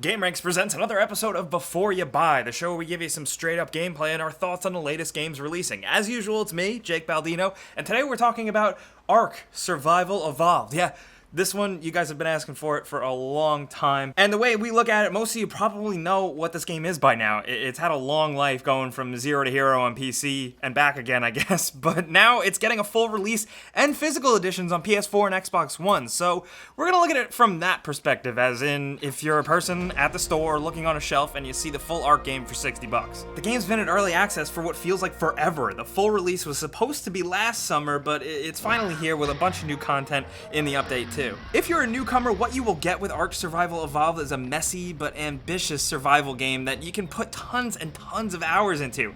Gameranx presents another episode of Before You Buy, the show where we give you some straight-up gameplay and our thoughts on the latest games releasing. As usual, it's me, Jake Baldino, and today we're talking about ARK: Survival Evolved. Yeah, this one, you guys have been asking for it for a long time. And the way we look at it, most of you probably know what this game is by now. It's had a long life going from zero to hero on PC and back again, I guess. But now it's getting a full release and physical editions on PS4 and Xbox One. So we're going to look at it from that perspective, as in if you're a person at the store looking on a shelf and you see the full ARK game for $60. The game's been in early access for what feels like forever. The full release was supposed to be last summer, but it's finally here with a bunch of new content in the update too. If you're a newcomer, what you will get with ARK Survival Evolved is a messy but ambitious survival game that you can put tons and tons of hours into.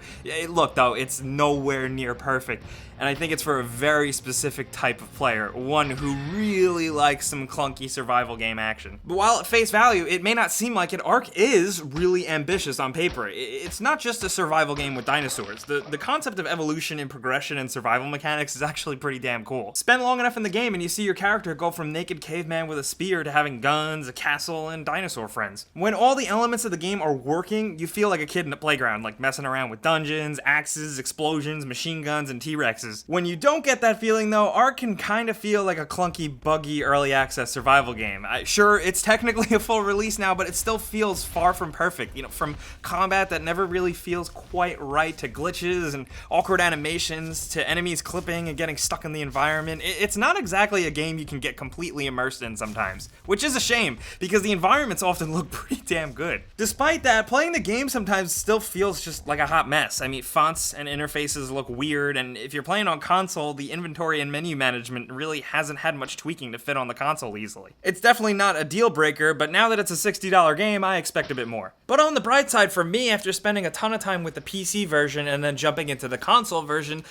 Look though, it's nowhere near perfect, and I think it's for a very specific type of player, one who really likes some clunky survival game action. But while at face value, it may not seem like it, ARK is really ambitious on paper. It's not just a survival game with dinosaurs. The concept of evolution and progression and survival mechanics is actually pretty damn cool. Spend long enough in the game and you see your character go from naked caveman with a spear to having guns, a castle, and dinosaur friends. When all the elements of the game are working, you feel like a kid in a playground, like messing around with dungeons, axes, explosions, machine guns, and T-Rexes. When you don't get that feeling though, ARK can kind of feel like a clunky, buggy, early access survival game. Sure, it's technically a full release now, but it still feels far from perfect. You know, from combat that never really feels quite right, to glitches and awkward animations, to enemies clipping and getting stuck in the environment. It's not exactly a game you can get completely immersed in sometimes, which is a shame because the environments often look pretty damn good. Despite that, playing the game sometimes still feels just like a hot mess. I mean, fonts and interfaces look weird, and if you're playing on console, the inventory and menu management really hasn't had much tweaking to fit on the console easily. It's definitely not a deal breaker, but now that it's a $60 game, I expect a bit more. But on the bright side for me, after spending a ton of time with the PC version and then jumping into the console version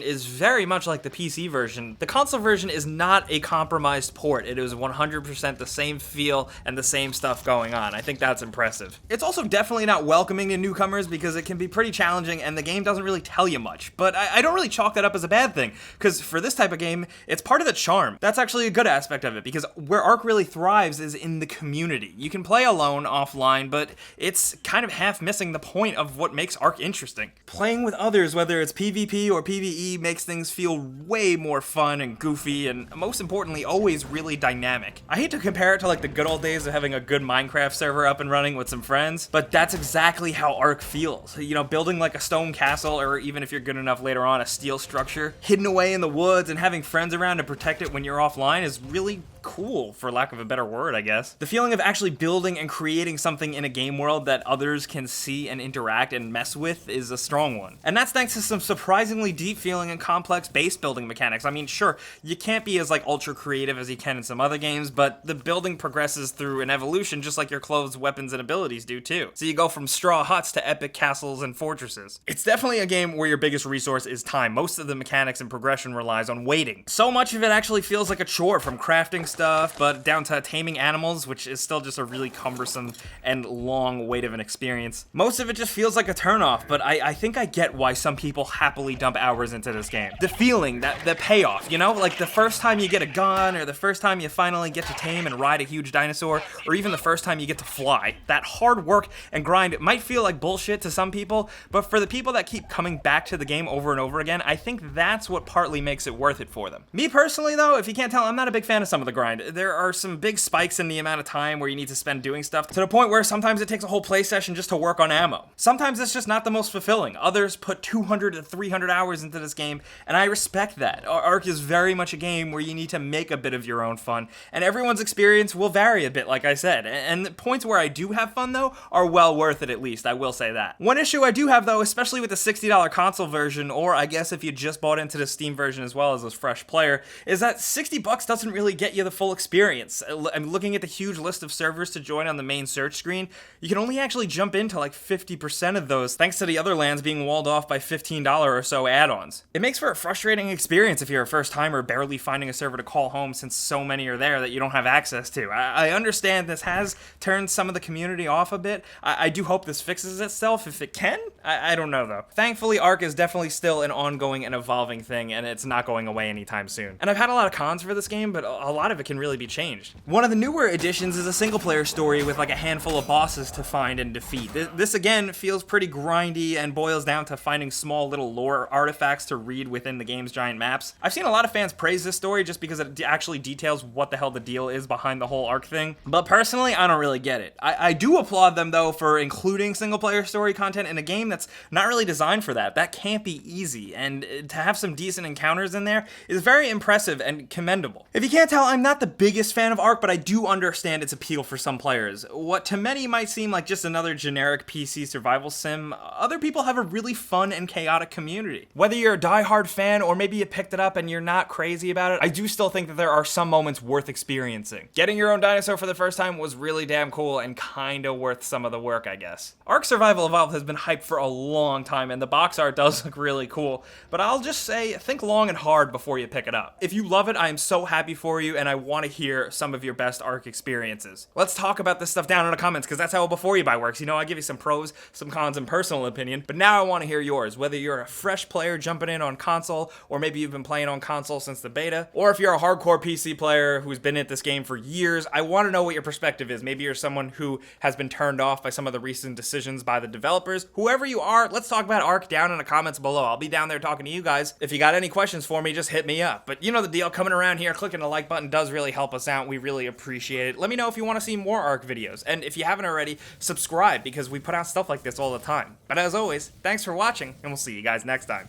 is very much like the PC version. The console version is not a compromised port. It is 100% the same feel and the same stuff going on. I think that's impressive. It's also definitely not welcoming to newcomers because it can be pretty challenging and the game doesn't really tell you much. But I don't really chalk that up as a bad thing, because for this type of game, it's part of the charm. That's actually a good aspect of it, because where ARK really thrives is in the community. You can play alone offline, but it's kind of half missing the point of what makes ARK interesting. Playing with others, whether it's PvP or PvE, makes things feel way more fun and goofy, and most importantly, always really dynamic. I hate to compare it to like the good old days of having a good Minecraft server up and running with some friends, but that's exactly how ARK feels. You know, building like a stone castle, or even if you're good enough later on, a steel structure, hidden away in the woods and having friends around to protect it when you're offline is really cool, for lack of a better word, I guess. The feeling of actually building and creating something in a game world that others can see and interact and mess with is a strong one. And that's thanks to some surprisingly deep feeling and complex base building mechanics. I mean, sure, you can't be as like ultra creative as you can in some other games, but the building progresses through an evolution just like your clothes, weapons, and abilities do too. So you go from straw huts to epic castles and fortresses. It's definitely a game where your biggest resource is time. Most of the mechanics and progression relies on waiting. So much of it actually feels like a chore, from crafting stuff, but down to taming animals, which is still just a really cumbersome and long wait of an experience. Most of it just feels like a turnoff, but I think I get why some people happily dump hours into this game. The feeling, the payoff, you know? Like the first time you get a gun, or the first time you finally get to tame and ride a huge dinosaur, or even the first time you get to fly. That hard work and grind might feel like bullshit to some people, but for the people that keep coming back to the game over and over again, I think that's what partly makes it worth it for them. Me personally though, if you can't tell, I'm not a big fan of some of the grind. There are some big spikes in the amount of time where you need to spend doing stuff, to the point where sometimes it takes a whole play session just to work on ammo. Sometimes it's just not the most fulfilling. Others put 200 to 300 hours into this game, and I respect that. ARK is very much a game where you need to make a bit of your own fun, and everyone's experience will vary a bit, like I said. And the points where I do have fun though are well worth it, at least, I will say that. One issue I do have though, especially with the $60 console version, or I guess if you just bought into the Steam version as well as a fresh player, is that $60 doesn't really get you the full experience. I'm looking at the huge list of servers to join on the main search screen. You can only actually jump into like 50% of those, thanks to the other lands being walled off by $15 or so add-ons. It makes for a frustrating experience if you're a first timer barely finding a server to call home, since so many are there that you don't have access to. I understand this has turned some of the community off a bit. I do hope this fixes itself if it can. I don't know though. Thankfully, ARK is definitely still an ongoing and evolving thing, and it's not going away anytime soon. And I've had a lot of cons for this game, but a lot of it can really be changed. One of the newer additions is a single player story with like a handful of bosses to find and defeat. This again feels pretty grindy and boils down to finding small little lore artifacts to read within the game's giant maps. I've seen a lot of fans praise this story just because it actually details what the hell the deal is behind the whole ARK thing, but personally, I don't really get it. I do applaud them though for including single player story content in a game that's not really designed for that. That can't be easy, and to have some decent encounters in there is very impressive and commendable. If you can't tell, I'm not the biggest fan of ARK, but I do understand its appeal for some players. What to many might seem like just another generic PC survival sim, other people have a really fun and chaotic community. Whether you're a die-hard fan or maybe you picked it up and you're not crazy about it, I do still think that there are some moments worth experiencing. Getting your own dinosaur for the first time was really damn cool and kinda worth some of the work, I guess. ARK Survival Evolved has been hyped for a long time, and the box art does look really cool, but I'll just say, think long and hard before you pick it up. If you love it, I am so happy for you, and I want to hear some of your best ARK experiences. Let's talk about this stuff down in the comments, because that's how a Before You Buy works. You know, I give you some pros, some cons, and personal opinion, but now I want to hear yours, whether you're a fresh player jumping in on console, or maybe you've been playing on console since the beta, or if you're a hardcore PC player who's been at this game for years. I want to know what your perspective is. Maybe you're someone who has been turned off by some of the recent decisions by the developers. Whoever you are, let's talk about ARK down in the comments below. I'll be down there talking to you guys. If you got any questions for me, just hit me up. But you know the deal, coming around here, clicking the like button does really help us out. We really appreciate it. Let me know if you want to see more ARK videos. And if you haven't already, subscribe, because we put out stuff like this all the time. But as always, thanks for watching, and we'll see you guys next time.